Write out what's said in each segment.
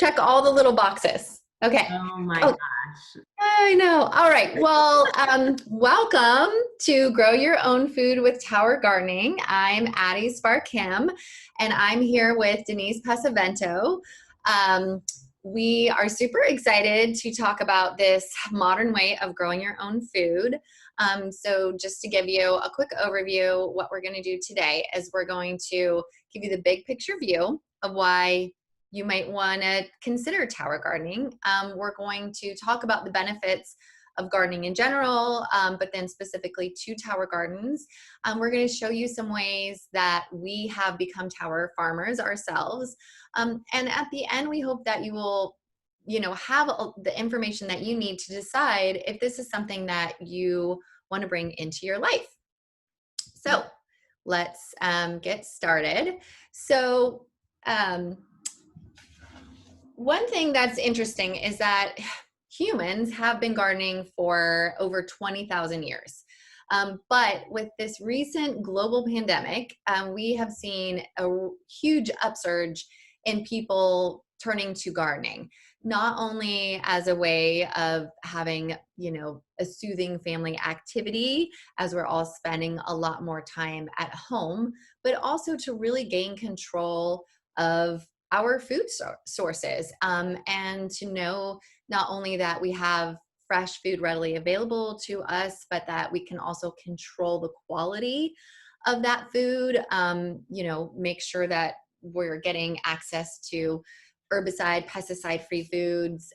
check all the little boxes. Okay. Oh my Oh, gosh. I know. All right. Well, welcome to Grow Your Own Food with Tower Gardening. I'm Addie Sparkham, and I'm here with Denise Pesavento. Um, we are super excited to talk about this modern way of growing your own food. So just to give you a quick overview, what we're going to do today is we're going to give you the big picture view of why you might want to consider tower gardening. We're going to talk about the benefits of gardening in general, but then specifically to tower gardens. We're going to show you some ways that we have become tower farmers ourselves. And at the end, we hope that you will, have the information that you need to decide if this is something that you want to bring into your life. So let's get started. So, one thing that's interesting is that humans have been gardening for over 20,000 years. But with this recent global pandemic, we have seen a huge upsurge in people turning to gardening, not only as a way of having, a soothing family activity as we're all spending a lot more time at home, but also to really gain control of our food sources, and to know not only that we have fresh food readily available to us, but that we can also control the quality of that food. Make sure that we're getting access to herbicide, pesticide-free foods,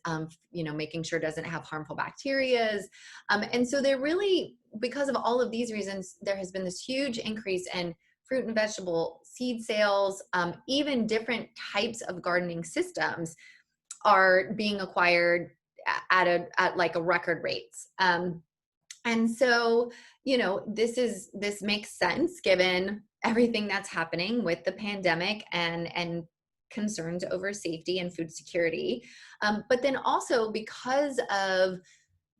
making sure it doesn't have harmful bacterias. And so they're really, because of all of these reasons, there has been this huge increase in fruit and vegetable seed sales. Even different types of gardening systems are being acquired at like a record rates. And so, this makes sense given everything that's happening with the pandemic and concerns over safety and food security. But then also because of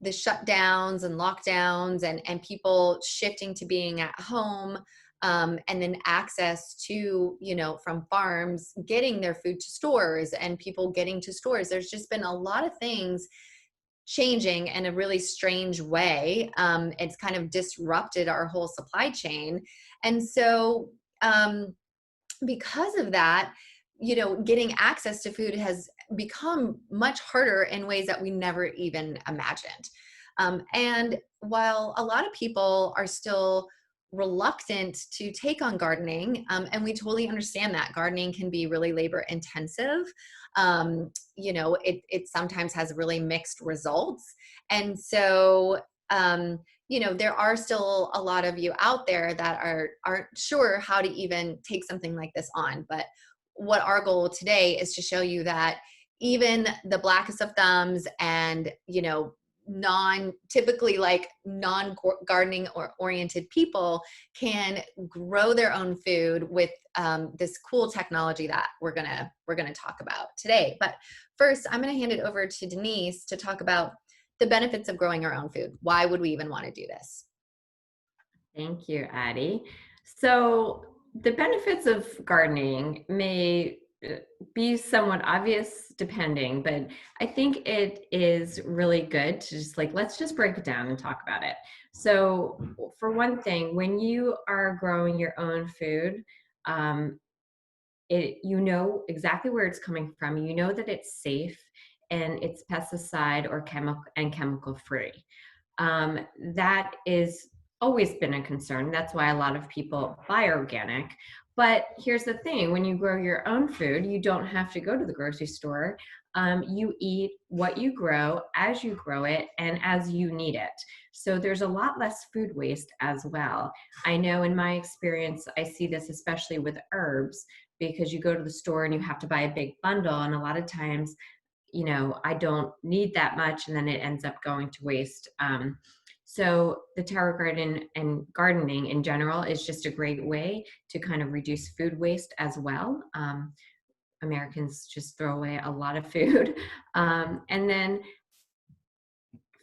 the shutdowns and lockdowns and people shifting to being at home, and then access to, from farms, getting their food to stores and people getting to stores. There's just been a lot of things changing in a really strange way. It's kind of disrupted our whole supply chain. And so, because of that, getting access to food has become much harder in ways that we never even imagined. And while a lot of people are still reluctant to take on gardening, and we totally understand that gardening can be really labor intensive. It sometimes has really mixed results. And so, there are still a lot of you out there that aren't sure how to even take something like this on. But what our goal today is to show you that even the blackest of thumbs and, typically like non-gardening or oriented people can grow their own food with this cool technology that we're gonna talk about today. But first, I'm gonna hand it over to Denise to talk about the benefits of growing our own food. Why would we even want to do this? Thank you, Addie. So the benefits of gardening may be somewhat obvious depending, but I think it is really good to just let's just break it down and talk about it. So for one thing, when you are growing your own food, you know exactly where it's coming from. You know that it's safe and it's pesticide or chemical free. That is always been a concern. That's why a lot of people buy organic. But here's the thing, when you grow your own food, you don't have to go to the grocery store. You eat what you grow as you grow it and as you need it. So there's a lot less food waste as well. I know in my experience, I see this especially with herbs, because you go to the store and you have to buy a big bundle. And a lot of times, I don't need that much, and then it ends up going to waste. So the tower garden and gardening in general is just a great way to kind of reduce food waste as well. Americans just throw away a lot of food. And then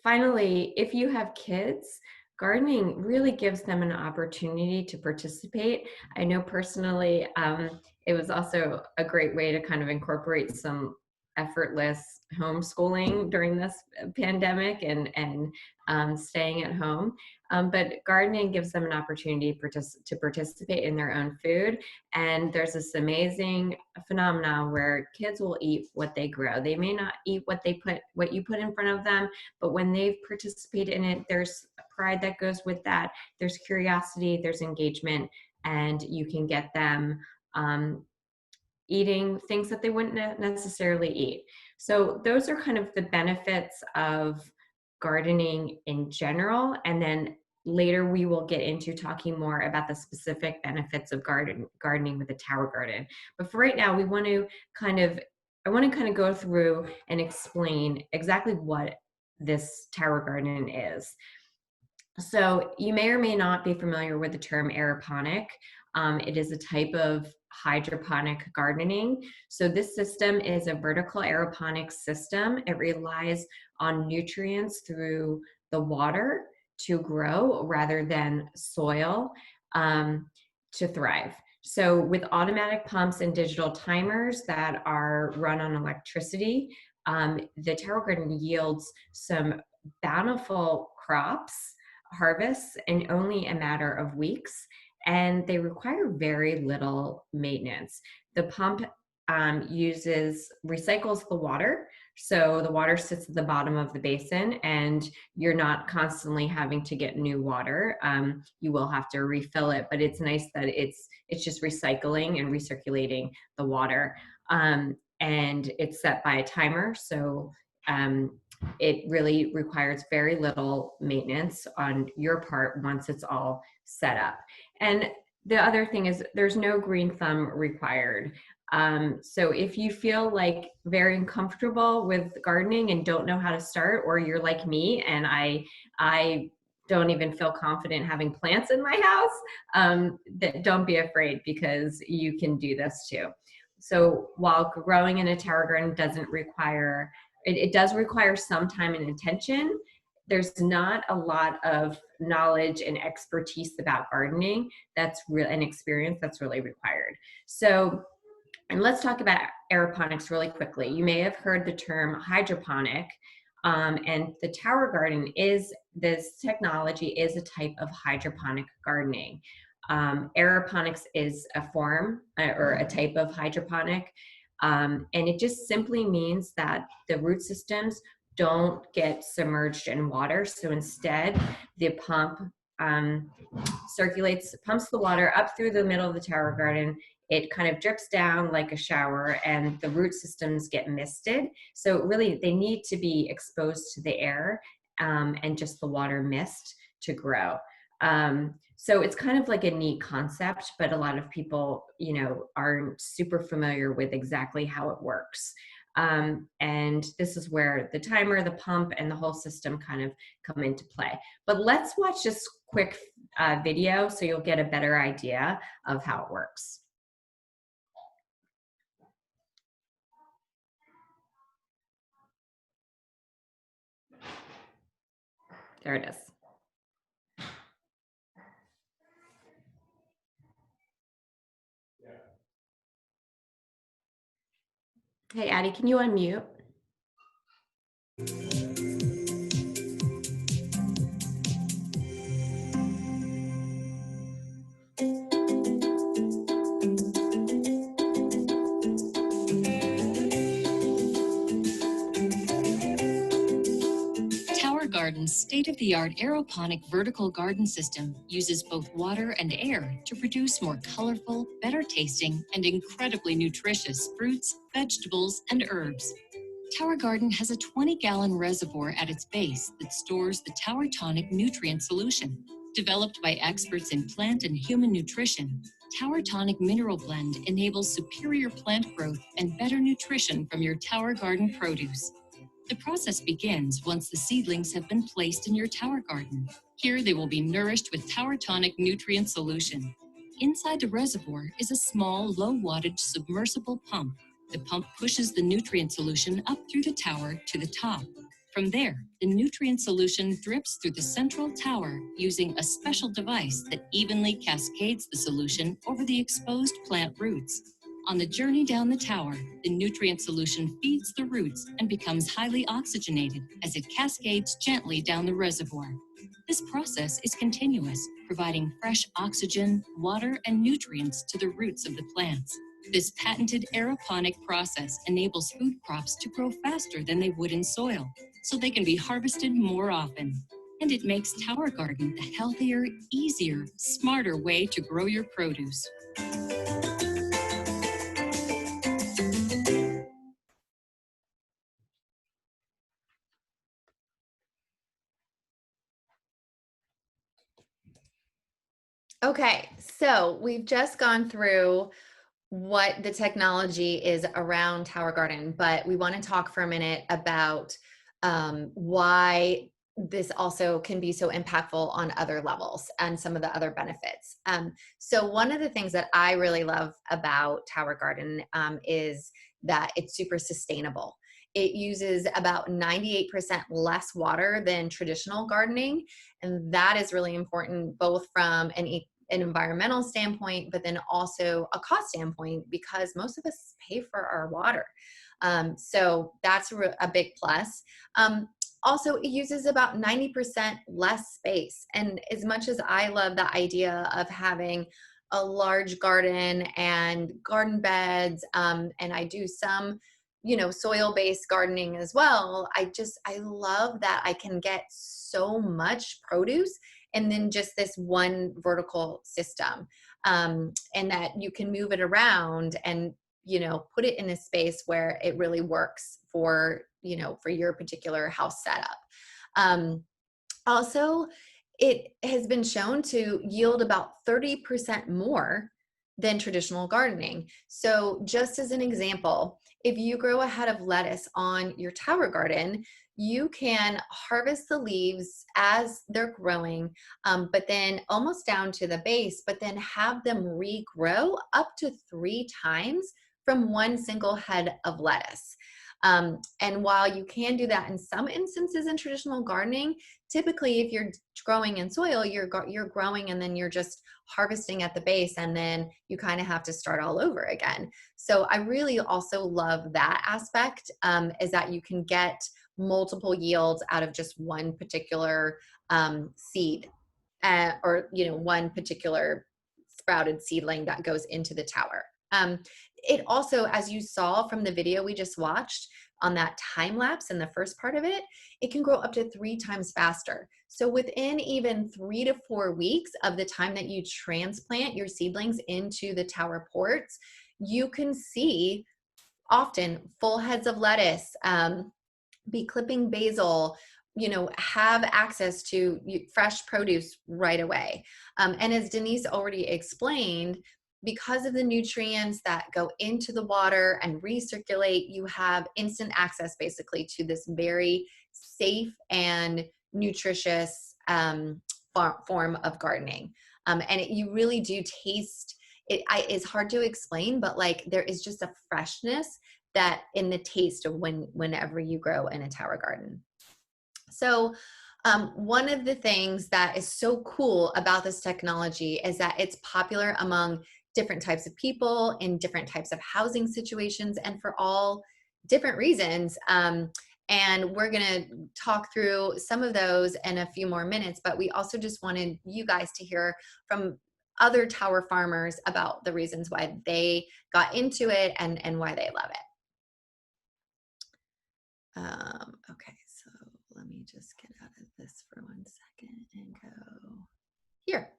finally, if you have kids, gardening really gives them an opportunity to participate. I know personally, it was also a great way to kind of incorporate some effortless homeschooling during this pandemic and staying at home. But gardening gives them an opportunity to participate in their own food. And there's this amazing phenomenon where kids will eat what they grow. They may not eat what you put in front of them, but when they've participated in it, there's pride that goes with that. There's curiosity, there's engagement, and you can get them eating things that they wouldn't necessarily eat. So those are kind of the benefits of gardening in general. And then later we will get into talking more about the specific benefits of gardening with a tower garden. But for right now, I want to kind of go through and explain exactly what this tower garden is. So you may or may not be familiar with the term aeroponic. It is a type of hydroponic gardening. So this system is a vertical aeroponic system. It relies on nutrients through the water to grow rather than soil to thrive. So with automatic pumps and digital timers that are run on electricity, the tower garden yields some bountiful crops harvests in only a matter of weeks, and they require very little maintenance. The pump recycles the water, so the water sits at the bottom of the basin, and you're not constantly having to get new water. You will have to refill it, but it's nice that it's just recycling and recirculating the water, and it's set by a timer, so it really requires very little maintenance on your part once it's all set up. And the other thing is there's no green thumb required. So if you feel like very uncomfortable with gardening and don't know how to start, or you're like me and I don't even feel confident having plants in my house, don't be afraid, because you can do this too. So while growing in a tower garden doesn't require it does require some time and attention. There's not a lot of knowledge and expertise about gardening and experience that's really required. So, and let's talk about aeroponics really quickly. You may have heard the term hydroponic, and the tower garden this technology is a type of hydroponic gardening. Aeroponics is a form or a type of hydroponic. And it just simply means that the root systems don't get submerged in water. So instead, the pump pumps the water up through the middle of the tower garden. It kind of drips down like a shower, and the root systems get misted. So really, they need to be exposed to the air and just the water mist to grow. So it's kind of like a neat concept, but a lot of people, aren't super familiar with exactly how it works. And this is where the timer, the pump, and the whole system kind of come into play. But let's watch this quick video so you'll get a better idea of how it works. There it is. Hey, Addie, can you unmute? Tower Garden's state-of-the-art aeroponic vertical garden system uses both water and air to produce more colorful, better-tasting, and incredibly nutritious fruits, vegetables, and herbs. Tower Garden has a 20-gallon reservoir at its base that stores the Tower Tonic nutrient solution. Developed by experts in plant and human nutrition, Tower Tonic Mineral Blend enables superior plant growth and better nutrition from your Tower Garden produce. The process begins once the seedlings have been placed in your tower garden. Here they will be nourished with Tower Tonic nutrient solution. Inside the reservoir is a small, low-wattage submersible pump. The pump pushes the nutrient solution up through the tower to the top. From there, the nutrient solution drips through the central tower using a special device that evenly cascades the solution over the exposed plant roots. On the journey down the tower, the nutrient solution feeds the roots and becomes highly oxygenated as it cascades gently down the reservoir. This process is continuous, providing fresh oxygen, water, and nutrients to the roots of the plants. This patented aeroponic process enables food crops to grow faster than they would in soil, so they can be harvested more often. And it makes Tower Garden the healthier, easier, smarter way to grow your produce. Okay, so we've just gone through what the technology is around Tower Garden, but we want to talk for a minute about why this also can be so impactful on other levels and some of the other benefits. So one of the things that I really love about Tower Garden is that it's super sustainable. It uses about 98% less water than traditional gardening. And that is really important, both from an environmental standpoint, but then also a cost standpoint, because most of us pay for our water. So that's a big plus. Also, it uses about 90% less space. And as much as I love the idea of having a large garden and garden beds, and I do some, soil-based gardening as well, I love that I can get so much produce and then just this one vertical system, and that you can move it around and put it in a space where it really works for your particular house setup. Also, it has been shown to yield about 30% more than traditional gardening. So just as an example, if you grow a head of lettuce on your tower garden, you can harvest the leaves as they're growing, but then almost down to the base, but then have them regrow up to 3 times from one single head of lettuce. And while you can do that in some instances in traditional gardening, typically if you're growing in soil, you're growing and then you're just harvesting at the base, and then you kind of have to start all over again. So I really also love that aspect, is that you can get multiple yields out of just one particular seed, or one particular sprouted seedling that goes into the tower. It also, as you saw from the video we just watched on that time lapse in the first part of it, it can grow up to 3 times faster. So within even 3 to 4 weeks of the time that you transplant your seedlings into the tower ports, you can see often full heads of lettuce, be clipping basil, have access to fresh produce right away. And as Denise already explained, because of the nutrients that go into the water and recirculate, you have instant access basically to this very safe and nutritious form of gardening. And you really do taste it. It's hard to explain, but like there is just a freshness that in the taste of whenever you grow in a tower garden. So one of the things that is so cool about this technology is that it's popular among different types of people in different types of housing situations and for all different reasons. And we're going to talk through some of those in a few more minutes, but we also just wanted you guys to hear from other tower farmers about the reasons why they got into it and why they love it. Okay, so let me just get out of this for 1 second and go here.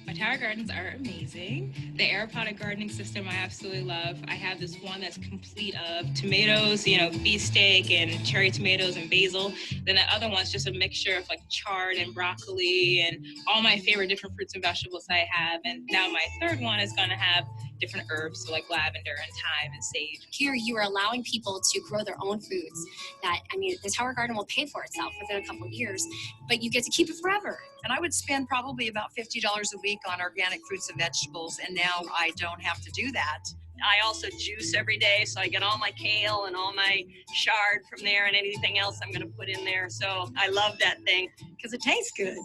My tower gardens are amazing. The aeroponic gardening system I absolutely love. I have this one that's complete of tomatoes, beefsteak and cherry tomatoes and basil. Then the other one's just a mixture of like chard and broccoli and all my favorite different fruits and vegetables I have. And now my third one is going to have different herbs, so like lavender and thyme and sage. Here you are allowing people to grow their own foods that, the tower garden will pay for itself within a couple of years, but you get to keep it forever. And I would spend probably about $50 a week on organic fruits and vegetables, and now I don't have to do that. I also juice every day, so I get all my kale and all my chard from there and anything else I'm going to put in there. So I love that thing because it tastes good.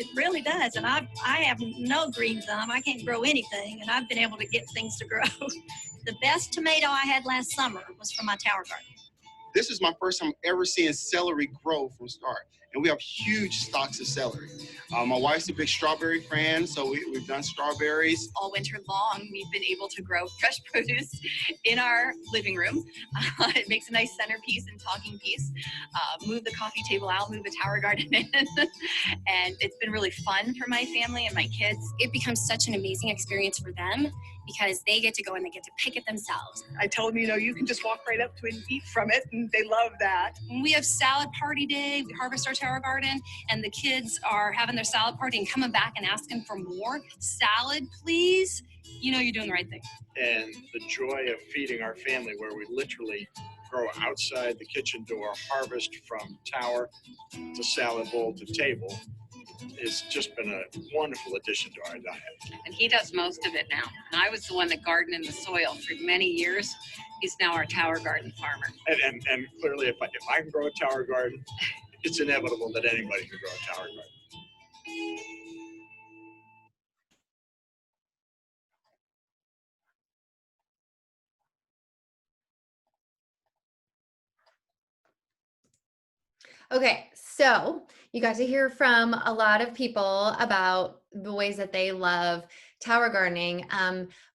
It really does. And I have no green thumb. I can't grow anything, and I've been able to get things to grow. The best tomato I had last summer was from my tower garden. This is my first time ever seeing celery grow from start. And we have huge stocks of celery. My wife's a big strawberry fan, so we've done strawberries. All winter long, we've been able to grow fresh produce in our living room. It makes a nice centerpiece and talking piece. Move the coffee table out, move the tower garden in. And it's been really fun for my family and my kids. It becomes such an amazing experience for them because they get to go and they get to pick it themselves. I told them, you can just walk right up to it and eat from it, and they love that. When we have salad party day, we harvest our tower garden, and the kids are having their salad party and coming back and asking for more salad, please. You're doing the right thing. And the joy of feeding our family, where we literally grow outside the kitchen door, harvest from tower to salad bowl to table, it's just been a wonderful addition to our diet. And he does most of it now. And I was the one that gardened in the soil for many years. He's now our tower garden farmer. And clearly, if I can grow a tower garden, it's inevitable that anybody can grow a tower garden. Okay, so you got to hear from a lot of people about the ways that they love tower gardening.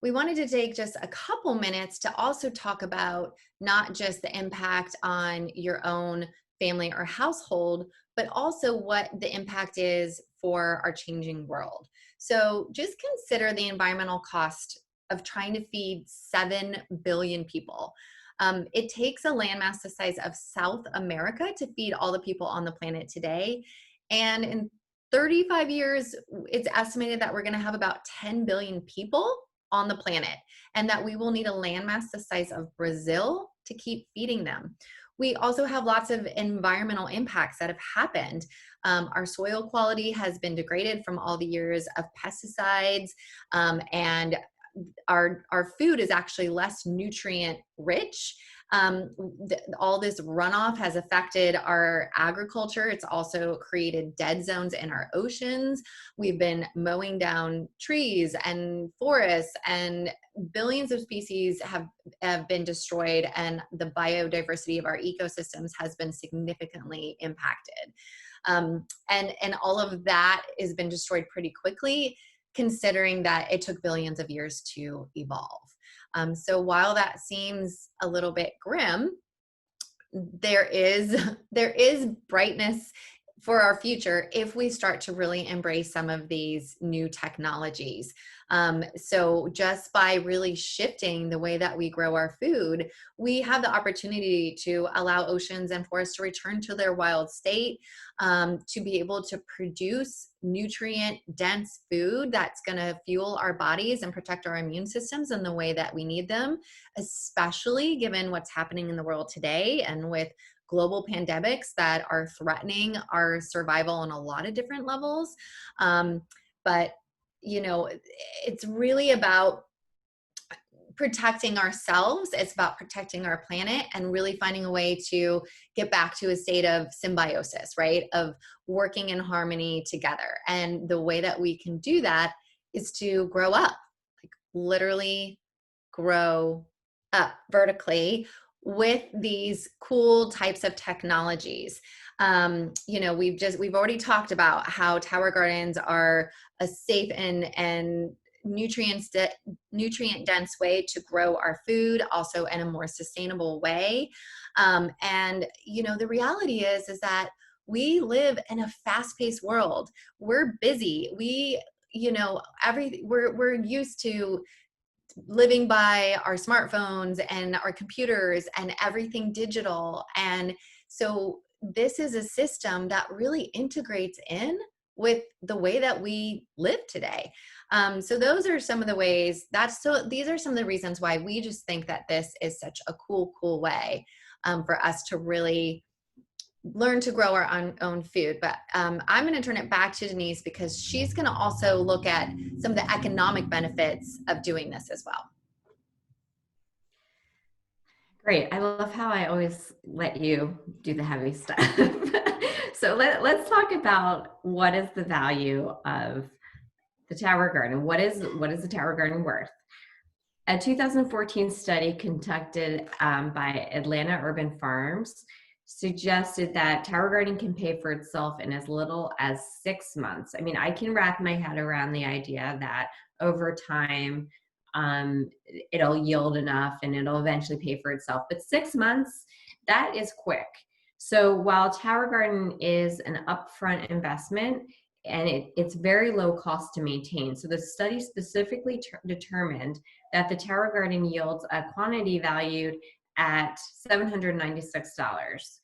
We wanted to take just a couple minutes to also talk about not just the impact on your own family or household, but also what the impact is for our changing world. So just consider the environmental cost of trying to feed 7 billion people. It takes a landmass the size of South America to feed all the people on the planet today. And in 35 years, it's estimated that we're going to have about 10 billion people on the planet, and that we will need a landmass the size of Brazil to keep feeding them. We also have lots of environmental impacts that have happened. Our soil quality has been degraded from all the years of pesticides, and our food is actually less nutrient rich. All this runoff has affected our agriculture. It's also created dead zones in our oceans. We've been mowing down trees and forests, and billions of species have been destroyed, and the biodiversity of our ecosystems has been significantly impacted. And all of that has been destroyed pretty quickly, considering that it took billions of years to evolve. So while that seems a little bit grim, there is brightness for our future if we start to really embrace some of these new technologies. So just by really shifting the way that we grow our food, we have the opportunity to allow oceans and forests to return to their wild state, to be able to produce nutrient-dense food that's going to fuel our bodies and protect our immune systems in the way that we need them, especially given what's happening in the world today and with global pandemics that are threatening our survival on a lot of different levels. But it's really about protecting ourselves. It's about protecting our planet and really finding a way to get back to a state of symbiosis, right? Of working in harmony together. And the way that we can do that is to grow up, like literally grow up vertically with these cool types of technologies. We've already talked about how tower gardens are a safe and nutrient dense way to grow our food, also in a more sustainable way. The reality is that we live in a fast-paced world. We're busy. We're used to living by our smartphones and our computers and everything digital. And so this is a system that really integrates in with the way that we live today. So those are some of the ways these are some of the reasons why we just think that this is such a cool way for us to really learn to grow our own food. But I'm going to turn it back to Denise, because she's going to also look at some of the economic benefits of doing this as well. Great. I love how I always let you do the heavy stuff. So let's talk about what is the value of the Tower Garden. What is the Tower Garden worth? A 2014 study conducted by Atlanta Urban Farms suggested that Tower Garden can pay for itself in as little as 6 months. I mean, I can wrap my head around the idea that over time, it'll yield enough and it'll eventually pay for itself. But 6 months, that is quick. So while Tower Garden is an upfront investment, and it's very low cost to maintain. So the study specifically determined that the Tower Garden yields a quantity valued at $796,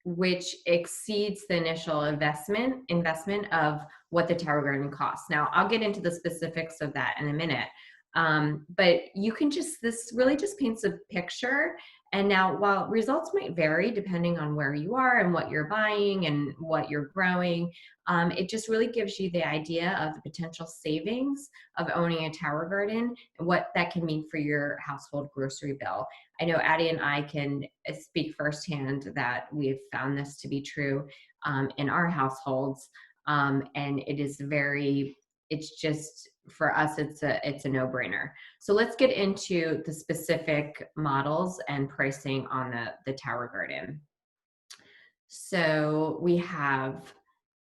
which exceeds the initial investment of what the Tower Garden costs. Now, I'll get into the specifics of that in a minute. But you can this really just paints a picture. And now, while results might vary depending on where you are and what you're buying and what you're growing, it just really gives you the idea of the potential savings of owning a Tower Garden and what that can mean for your household grocery bill. I know Addie and I can speak firsthand that we've found this to be true in our households. And it's just, for us, it's a no-brainer. So let's get into the specific models and pricing on the Tower Garden. So we have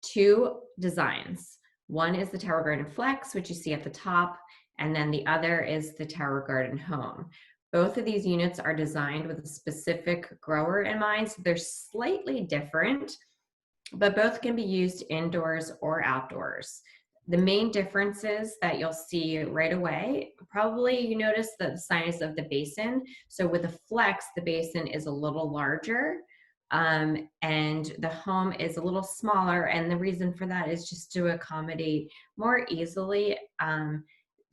two designs. One is the Tower Garden Flex, which you see at the top, and then the other is the Tower Garden Home. Both of these units are designed with a specific grower in mind, so they're slightly different, but both can be used indoors or outdoors. The main differences that you'll see right away, probably you notice the size of the basin. So with a Flex, the basin is a little larger, and the Home is a little smaller. And the reason for that is just to accommodate more easily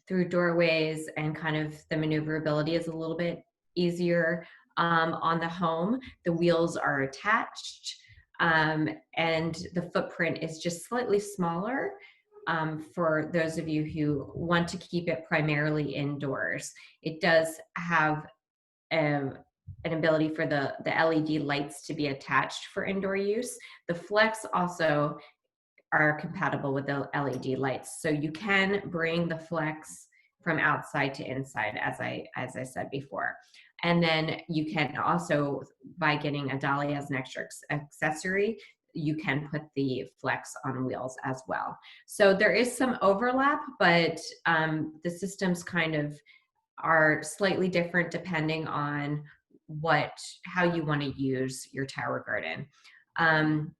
through doorways, and kind of the maneuverability is a little bit easier on the Home. The wheels are attached, and the footprint is just slightly smaller for those of you who want to keep it primarily indoors. It does have an ability for the LED lights to be attached for indoor use. The Flex also are compatible with the LED lights. So you can bring the Flex from outside to inside, as I said before. And then you can also, by getting a dolly as an extra accessory, you can put the Flex on wheels as well. So there is some overlap, but the systems kind of are slightly different depending on how you want to use your Tower Garden. And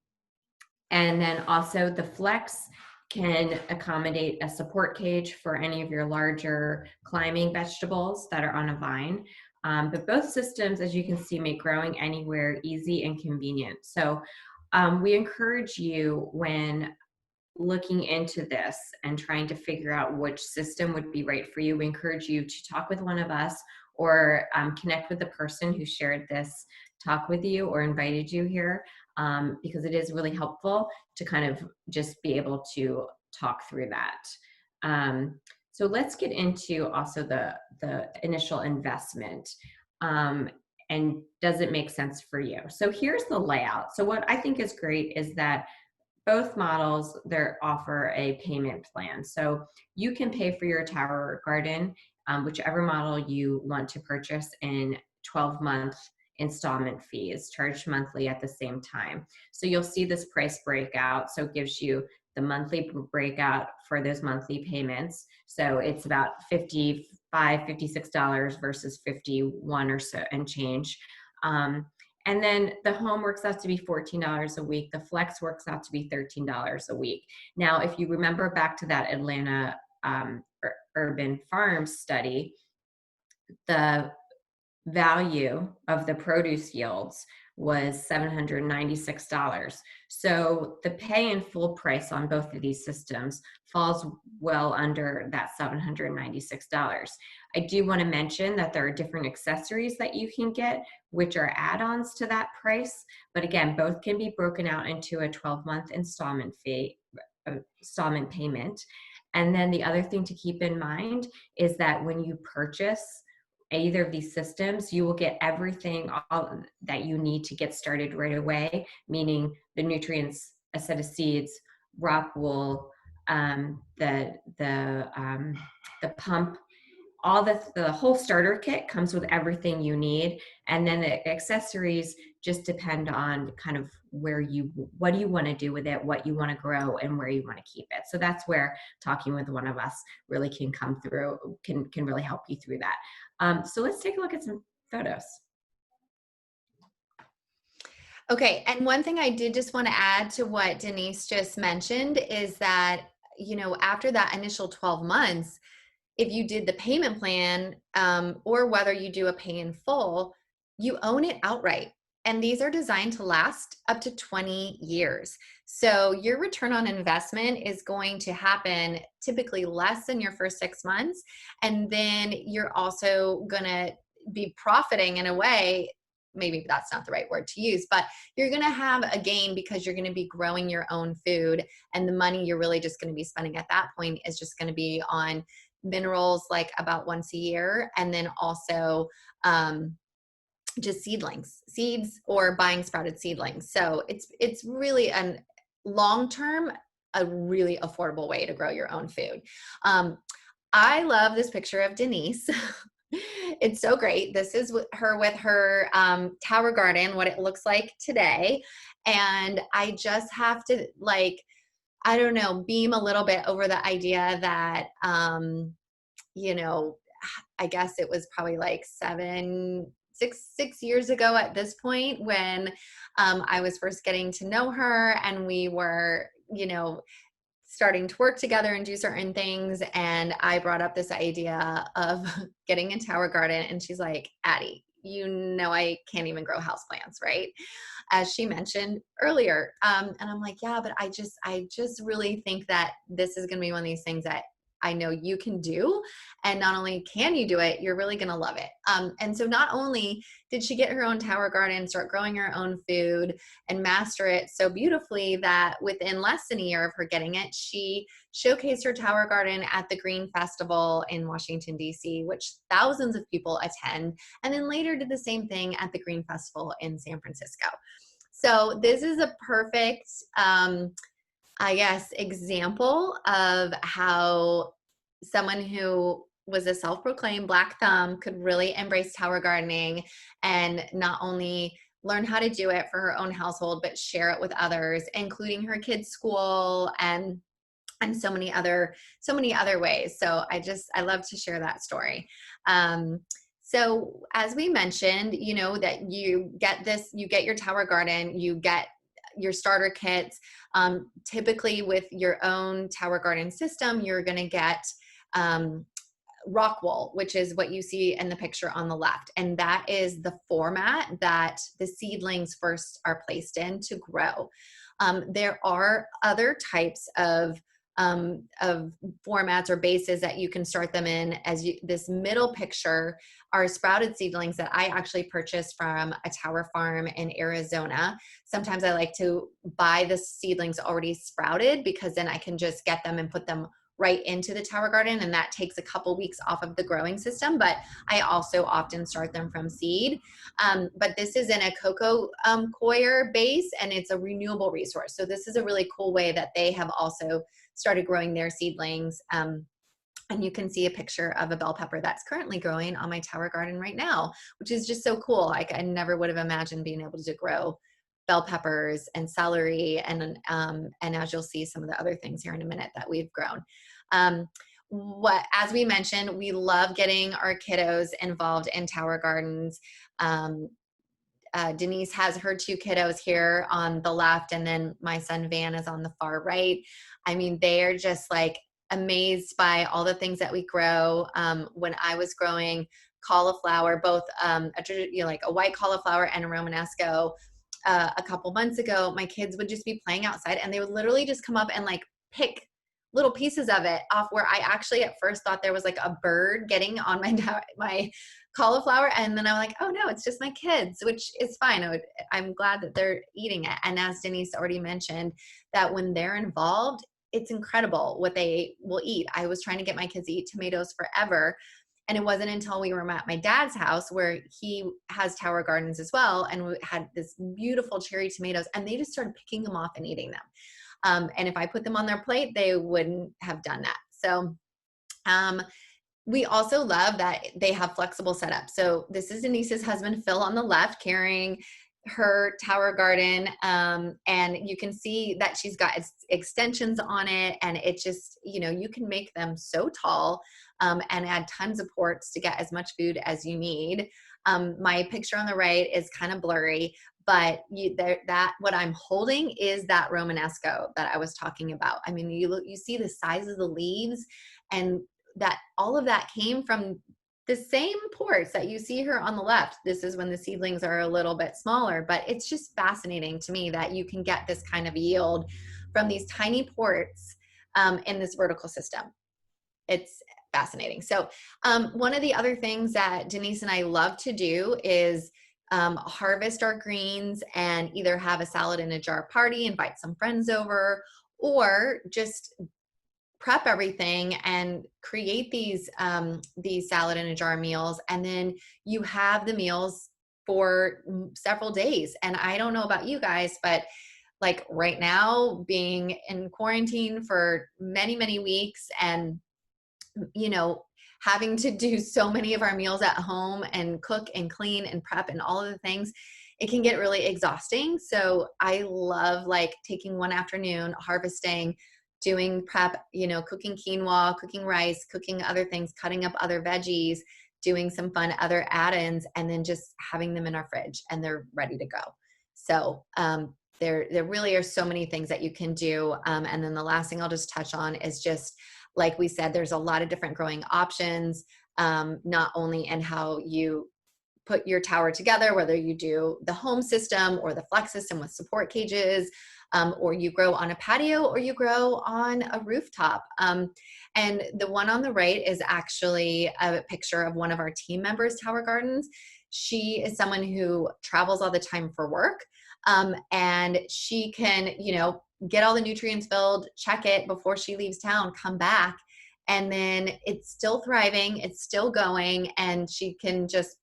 then also the Flex can accommodate a support cage for any of your larger climbing vegetables that are on a vine. But both systems, as you can see, make growing anywhere easy and convenient. So we encourage you, when looking into this and trying to figure out which system would be right for you, we encourage you to talk with one of us, or connect with the person who shared this talk with you or invited you here, because it is really helpful to kind of just be able to talk through that. So let's get into also the initial investment. And does it make sense for you? So here's the layout. So what I think is great is that both models, they offer a payment plan. So you can pay for your Tower Garden, whichever model you want to purchase, in 12-month installment fees charged monthly at the same time. So you'll see this price breakout. So it gives you the monthly breakout for those monthly payments. So it's about $55, $56 versus $51 or so and change. And then the Home works out to be $14 a week. The Flex works out to be $13 a week. Now, if you remember back to that Atlanta Urban Farms study, the value of the produce yields was $796. So the pay in full price on both of these systems falls well under that $796. I do want to mention that there are different accessories that you can get, which are add-ons to that price. But again, both can be broken out into a 12-month installment payment. And then the other thing to keep in mind is that when you purchase either of these systems, you will get everything all that you need to get started right away, meaning the nutrients, a set of seeds, rock wool, the pump, all the whole starter kit comes with everything you need. And then the accessories just depend on kind of what do you want to do with it, what you want to grow, and where you want to keep it. So that's where talking with one of us really can come through, can really help you through that. So let's take a look at some photos. Okay, and one thing I did just want to add to what Denise just mentioned is that, after that initial 12 months, if you did the payment plan, or whether you do a pay in full, you own it outright. And these are designed to last up to 20 years. So your return on investment is going to happen typically less than your first 6 months. And then you're also going to be profiting in a way. Maybe that's not the right word to use, but you're going to have a gain because you're going to be growing your own food. And the money you're really just going to be spending at that point is just going to be on minerals, like about once a year. And then also just seeds, or buying sprouted seedlings. So it's really a long-term, a really affordable way to grow your own food. I love this picture of Denise. It's so great. This is her with her tower garden, what it looks like today. And I just have to, I don't know, beam a little bit over the idea that, I guess it was probably like 6 years ago at this point when I was first getting to know her, and we were, starting to work together and do certain things. And I brought up this idea of getting a tower garden. And she's like, Addie, I can't even grow houseplants, right? As she mentioned earlier. And I'm like, yeah, but I just really think that this is going to be one of these things that I know you can do. And not only can you do it, you're really going to love it. And so not only did she get her own tower garden, start growing her own food, and master it so beautifully that within less than a year of her getting it, she showcased her tower garden at the Green Festival in Washington, D.C., which thousands of people attend, and then later did the same thing at the Green Festival in San Francisco. So this is a perfect example of how someone who was a self-proclaimed Black thumb could really embrace tower gardening and not only learn how to do it for her own household, but share it with others, including her kids' school and so many other ways. So I love to share that story. So as we mentioned, that you get your tower garden, you get your starter kits. Typically with your own tower garden system, you're going to get rock wool, which is what you see in the picture on the left. And that is the format that the seedlings first are placed in to grow. There are other types of formats or bases that you can start them in. This middle picture are sprouted seedlings that I actually purchased from a tower farm in Arizona. Sometimes I like to buy the seedlings already sprouted because then I can just get them and put them right into the tower garden, and that takes a couple weeks off of the growing system. But I also often start them from seed. But this is in a cocoa coir base, and it's a renewable resource. So this is a really cool way that they have also started growing their seedlings. And you can see a picture of a bell pepper that's currently growing on my tower garden right now, which is just so cool. I never would have imagined being able to grow bell peppers and celery, and as you'll see some of the other things here in a minute that we've grown. As we mentioned, we love getting our kiddos involved in tower gardens. Denise has her 2 kiddos here on the left, and then my son Van is on the far right. I mean, they are just like amazed by all the things that we grow. When I was growing cauliflower, both like a white cauliflower and a Romanesco, a couple months ago, my kids would just be playing outside, and they would literally just come up and like pick little pieces of it off where I actually at first thought there was like a bird getting on my cauliflower. And then I'm like, oh no, it's just my kids, which is fine. I'm glad that they're eating it. And as Denise already mentioned, that when they're involved, it's incredible what they will eat. I was trying to get my kids to eat tomatoes forever. And it wasn't until we were at my dad's house, where he has tower gardens as well, and we had this beautiful cherry tomatoes, and they just started picking them off and eating them. And if I put them on their plate, they wouldn't have done that. So we also love that they have flexible setup. So this is Denise's husband, Phil, on the left, carrying her tower garden. And you can see that she's got extensions on it, and it just, you can make them so tall, and add tons of ports to get as much food as you need. My picture on the right is kind of blurry, but what I'm holding is that Romanesco that I was talking about. I mean, you see the size of the leaves, and that all of that came from the same ports that you see here on the left. This is when the seedlings are a little bit smaller, but it's just fascinating to me that you can get this kind of yield from these tiny ports in this vertical system. It's fascinating. So one of the other things that Denise and I love to do is harvest our greens and either have a salad in a jar party, invite some friends over, or just prep everything and create these salad in a jar meals. And then you have the meals for several days. And I don't know about you guys, but like right now, being in quarantine for many, many weeks, and having to do so many of our meals at home and cook and clean and prep and all of the things, it can get really exhausting. So I love like taking one afternoon, harvesting, doing prep, cooking quinoa, cooking rice, cooking other things, cutting up other veggies, doing some fun other add-ins, and then just having them in our fridge and they're ready to go. So there really are so many things that you can do. And then the last thing I'll just touch on is just, like we said, there's a lot of different growing options, not only in how you put your tower together, whether you do the home system or the flex system with support cages, or you grow on a patio, or you grow on a rooftop. And the one on the right is actually a picture of one of our team members' tower gardens. She is someone who travels all the time for work, and she can, get all the nutrients filled, check it before she leaves town, come back, and then it's still thriving, it's still going, and she can just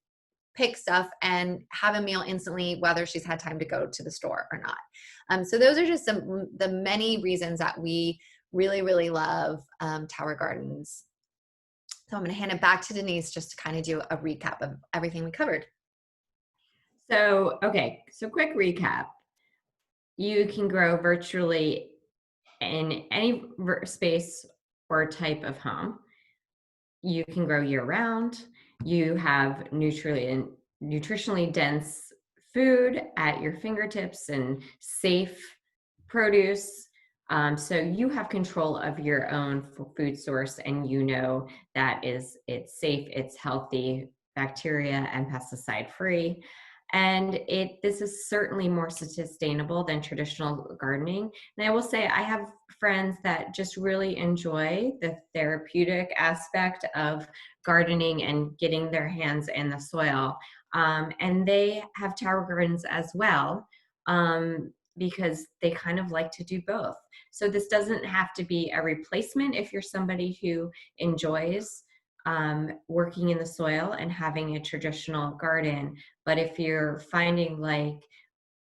pick stuff and have a meal instantly, whether she's had time to go to the store or not. So those are just the many reasons that we really, really love tower gardens. So I'm going to hand it back to Denise just to kind of do a recap of everything we covered. So quick recap. You can grow virtually in any space or type of home. You can grow year round. You have nutritionally dense food at your fingertips and safe produce. So you have control of your own food source, and that it's safe, it's healthy, bacteria and pesticide free. And this is certainly more sustainable than traditional gardening. And I will say, I have friends that just really enjoy the therapeutic aspect of gardening and getting their hands in the soil. And they have tower gardens as well, because they kind of like to do both. So this doesn't have to be a replacement if you're somebody who enjoys working in the soil and having a traditional garden. But if you're finding like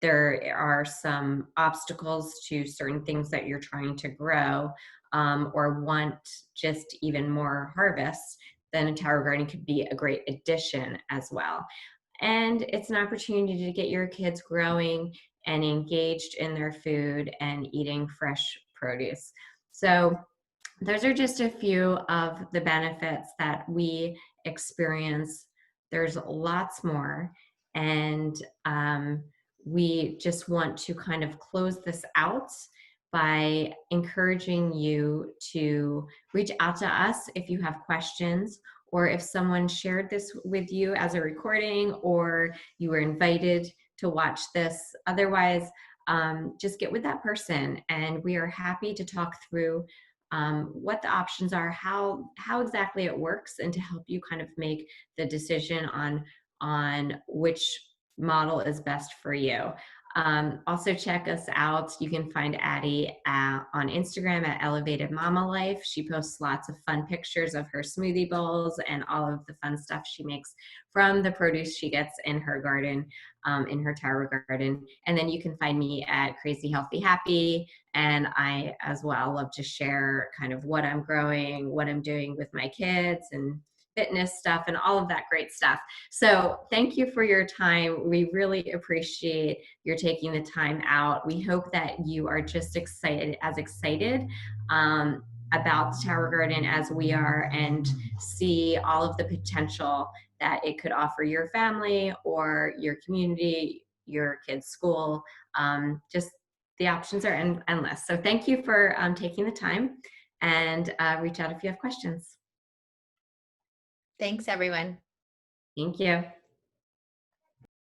there are some obstacles to certain things that you're trying to grow, or want just even more harvest, then a tower garden could be a great addition as well. And it's an opportunity to get your kids growing and engaged in their food and eating fresh produce. So those are just a few of the benefits that we experience. There's lots more. And we just want to kind of close this out by encouraging you to reach out to us if you have questions, or if someone shared this with you as a recording, or you were invited to watch this. Otherwise, just get with that person, and we are happy to talk through what the options are, how exactly it works, and to help you kind of make the decision on which model is best for you. Also check us out. You can find Addie on Instagram at Elevated Mama Life. She posts lots of fun pictures of her smoothie bowls and all of the fun stuff she makes from the produce she gets in her garden, in her tower garden. And then you can find me at Crazy Healthy Happy. And I as well love to share kind of what I'm growing, what I'm doing with my kids, and fitness stuff and all of that great stuff. So thank you for your time. We really appreciate your taking the time out. We hope that you are just excited about the Tower Garden as we are, and see all of the potential that it could offer your family or your community, your kids' school. Just the options are endless. So thank you for taking the time, and reach out if you have questions. Thanks, everyone. Thank you.